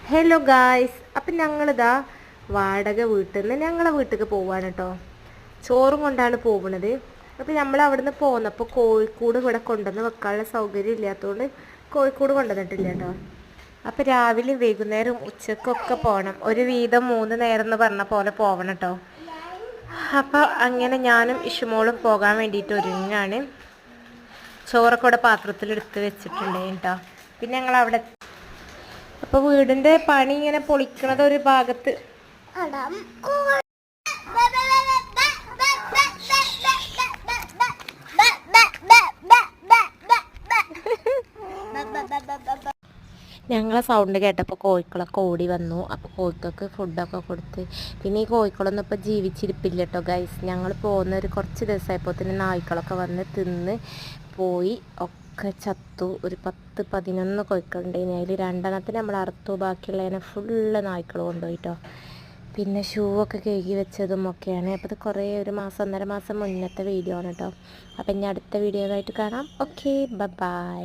Hello guys, അപ്പം ഞങ്ങളിതാ വാടക വീട്ടിൽ നിന്ന് ഞങ്ങളെ വീട്ടിലേക്ക് പോവാണ് കേട്ടോ. ചോറും കൊണ്ടാണ് പോകുന്നത്. അപ്പോൾ നമ്മൾ അവിടുന്ന് പോന്നപ്പോൾ കോഴിക്കോട് ഇവിടെ കൊണ്ടുവന്ന് വെക്കാനുള്ള സൗകര്യം ഇല്ലാത്തതുകൊണ്ട് കോഴിക്കോട് കൊണ്ടുവന്നിട്ടില്ല കേട്ടോ. അപ്പോൾ രാവിലെ വൈകുന്നേരം ഉച്ചക്കൊക്കെ പോകണം. ഒരു വീതം 3 നേരം എന്ന് പറഞ്ഞ പോലെ പോകണം കേട്ടോ. അപ്പോൾ അങ്ങനെ ഞാനും ഇഷുമോളും പോകാൻ വേണ്ടിയിട്ട് ഒരുങ്ങാണ്. ചോറൊക്കെ ഇവിടെ പാത്രത്തിലെടുത്ത് വെച്ചിട്ടുണ്ട് കേട്ടോ. പിന്നെ ഞങ്ങളവിടെ അപ്പോൾ വീടിൻ്റെ പണി ഇങ്ങനെ പൊളിക്കണത് ഒരു ഭാഗത്ത് ഞങ്ങളെ സൗണ്ട് കേട്ടപ്പോൾ കോഴിക്കളൊക്കെ ഓടി വന്നു. അപ്പോൾ കോഴിക്കൾക്ക് ഫുഡൊക്കെ കൊടുത്ത് പിന്നെ ഈ കോഴിക്കളൊന്നും ഇപ്പോൾ ജീവിച്ചിരിപ്പില്ല കേട്ടോ ഗൈസ്. ഞങ്ങൾ പോകുന്ന ഒരു കുറച്ച് ദിവസമായപ്പോൾ തന്നെ നായ്ക്കളൊക്കെ വന്ന് തിന്ന് പോയി. ഒക്കെ ചത്തു. ഒരു 10-11 കോഴിക്കളുണ്ടായിന്. അതിൽ 2 നമ്മൾ അറുത്തു. ബാക്കിയുള്ളതിനെ ഫുള്ള് നായ്ക്കൾ കൊണ്ടുപോയിട്ടോ. പിന്നെ ഷൂ ഒക്കെ കഴുകി വെച്ചതും ഒക്കെയാണ്. അപ്പോൾ ഇത് കുറേ ഒരു മാസം 1.5 മാസം മുന്നത്തെ വീഡിയോ ആണ് കേട്ടോ. അപ്പം ഇനി അടുത്ത വീഡിയോ ആയിട്ട് കാണാം. Okay, by.